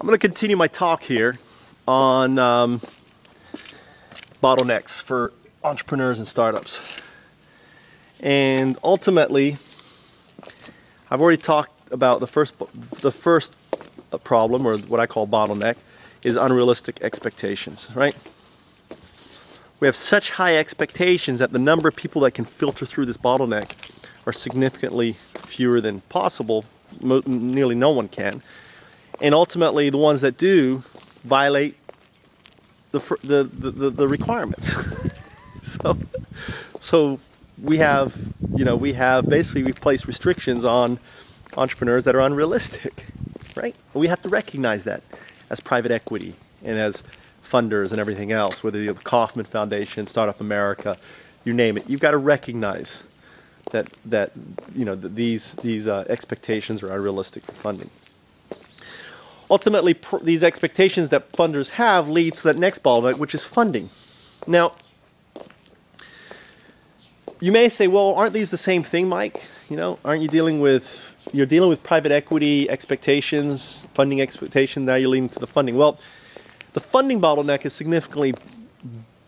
I'm going to continue my talk here on bottlenecks for entrepreneurs and startups. And ultimately, I've already talked about the first problem, or what I call bottleneck, is unrealistic expectations, right? We have such high expectations that the number of people that can filter through this bottleneck are significantly fewer than possible. Nearly no one can. And ultimately, the ones that do violate the requirements. so we have basically we've placed restrictions on entrepreneurs that are unrealistic, right? We have to recognize that as private equity and as funders and everything else, whether you're the Kauffman Foundation, Startup America, you name it. You've got to recognize that these expectations are unrealistic for funding. Ultimately, these expectations that funders have leads to that next bottleneck, which is funding. Now, you may say, well, aren't these the same thing, Mike? Aren't you dealing with private equity expectations, funding expectations, now you're leading to the funding. Well, the funding bottleneck is significantly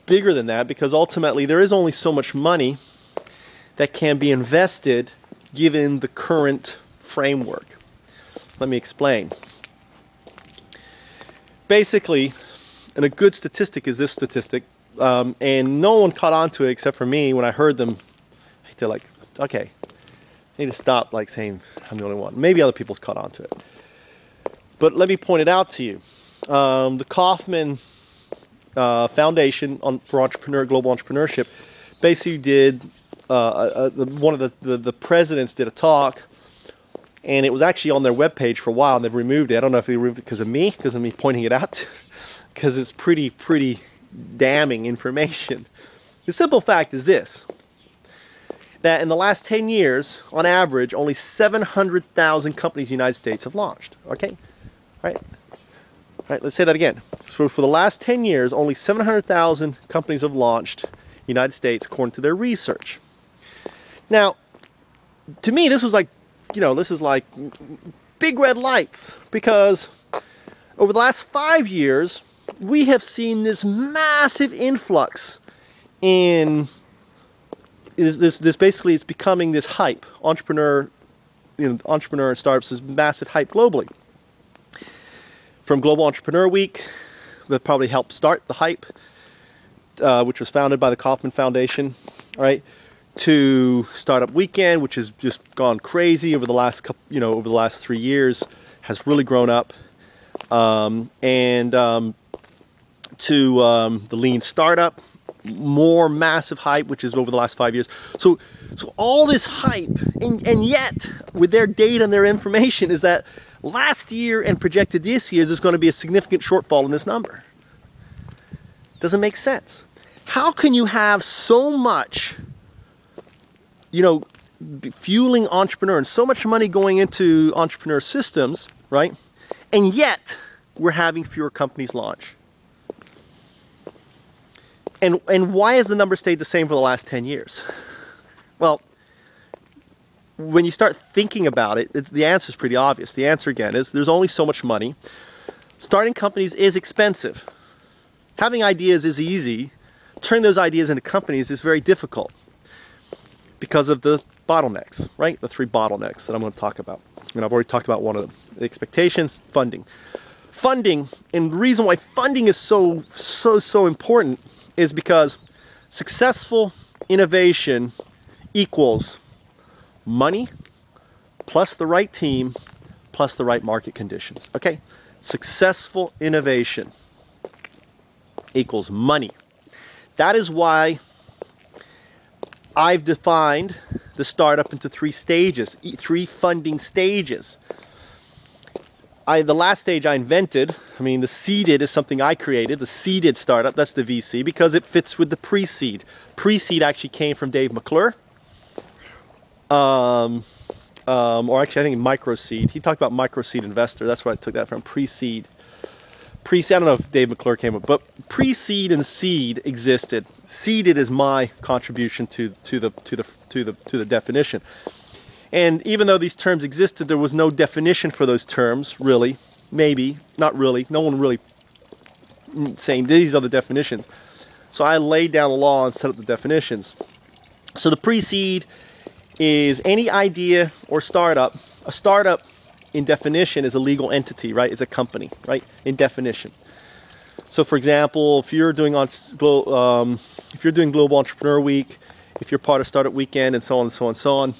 bigger than that, because ultimately there is only so much money that can be invested given the current framework. Let me explain. Basically, and a good statistic is this statistic, and no one caught on to it except for me when I heard them. They're like, okay, I need to stop saying I'm the only one. Maybe other people's caught on to it. But let me point it out to you. The Kauffman Foundation for Global Entrepreneurship basically did, one of the presidents did a talk, and it was actually on their webpage for a while, and they've removed it. I don't know if they removed it because of me pointing it out, because it's pretty damning information. The simple fact is this, that in the last 10 years, on average, only 700,000 companies in the United States have launched. Okay? Right? Right, let's say that again. So for the last 10 years, only 700,000 companies have launched in the United States according to their research. Now, to me, this is like big red lights, because over the last 5 years, we have seen this massive influx in this basically it's becoming this hype. Entrepreneur and startups is massive hype globally. From Global Entrepreneur Week, that probably helped start the hype, which was founded by the Kauffman Foundation, right? To Startup Weekend, which has just gone crazy over the last over the last 3 years, has really grown up, to the Lean Startup, more massive hype, which is over the last 5 years. So all this hype, and yet with their data and their information is that last year and projected this year, there's going to be a significant shortfall in this number. Doesn't make sense. How can you have so much, fueling entrepreneurs, and so much money going into entrepreneur systems, right? And yet we're having fewer companies launch. And why has the number stayed the same for the last 10 years? Well, when you start thinking about it, the answer is pretty obvious. The answer, again, is there's only so much money. Starting companies is expensive. Having ideas is easy. Turning those ideas into companies is very difficult because of the bottlenecks, right? The 3 bottlenecks that I'm going to talk about. And I've already talked about one of them. The expectations, funding. Funding, and the reason why funding is so important is because successful innovation equals money plus the right team plus the right market conditions. Okay? Successful innovation equals money. That is why I've defined the startup into 3 stages, 3 funding stages. The last stage I invented, the seeded is something I created, the seeded startup, that's the VC, because it fits with the pre-seed. Pre-seed actually came from Dave McClure, or actually I think micro-seed. He talked about micro-seed investor, that's where I took that from, pre-seed. Pre-seed, I don't know if Dave McClure came up, but pre-seed and seed existed. Seeded is my contribution to the definition. And even though these terms existed, there was no definition for those terms, really, maybe, not really. No one really saying these are the definitions. So I laid down the law and set up the definitions. So the pre-seed is any idea or startup. A startup, in definition, is a legal entity, right? It's a company, right? In definition. So, for example, if you're doing Global Entrepreneur Week, if you're part of Startup Weekend, and so on and so on and so on,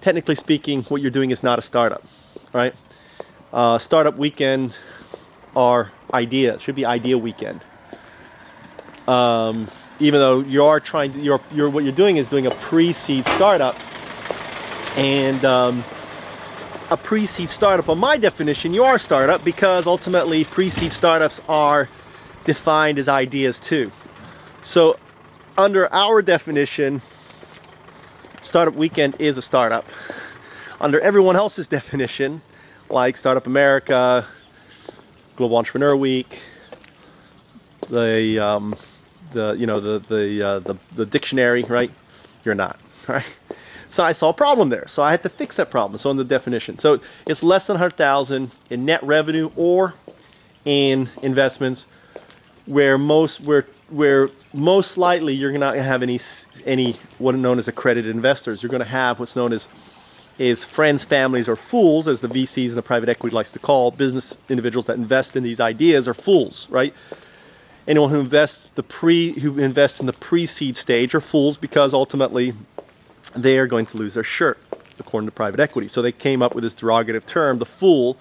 technically speaking, what you're doing is not a startup, right? Startup Weekend are idea. It should be Idea Weekend. Even though you are trying to, what you're doing is doing a pre-seed startup, and a pre-seed startup, on my definition, you are a startup, because ultimately pre-seed startups are defined as ideas too. So under our definition, Startup Weekend is a startup. Under everyone else's definition, like Startup America, Global Entrepreneur Week, the dictionary, right? You're not, right? So I saw a problem there. So I had to fix that problem. So in the definition, so it's less than 100,000 in net revenue or in investments, where most likely you're not going to have any what are known as accredited investors. You're going to have what's known as friends, families, or fools, as the VCs and the private equity likes to call business individuals that invest in these ideas, are fools, right? Anyone who invests in the pre-seed stage are fools, because ultimately they are going to lose their shirt, according to private equity. So they came up with this derogative term, the fool,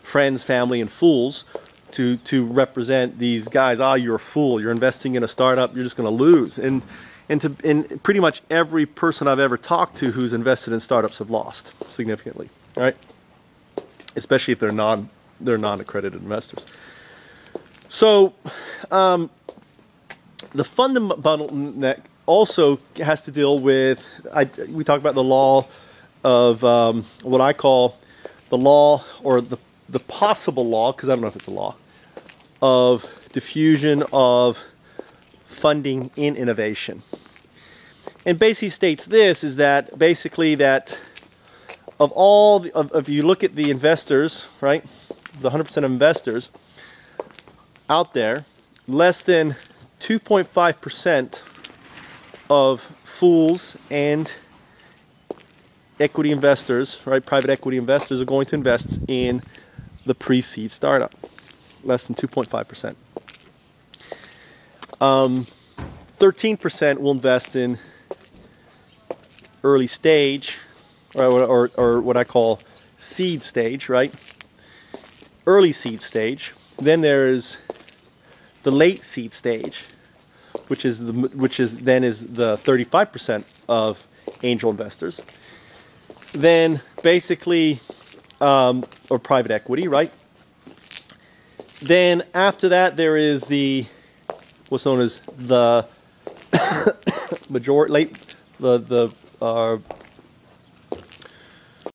friends, family, and fools, to represent these guys. You're a fool. You're investing in a startup. You're just going to lose. And pretty much every person I've ever talked to who's invested in startups have lost significantly, right? Especially if they're non-accredited investors. So the fundamental also has to deal with, we talk about the law of what I call the law, or the possible law, because I don't know if it's a law, of diffusion of funding in innovation. And basically states this, is that basically that if you look at the investors, right, the 100% of investors out there, less than 2.5% of fools and equity investors, right, private equity investors, are going to invest in the pre-seed startup. Less than 2.5%. 13% will invest in early stage, or what I call seed stage, right? Early seed stage. Then there's the late seed stage, which is the 35% of angel investors. Then basically, or private equity, right? Then after that, there is what's known as the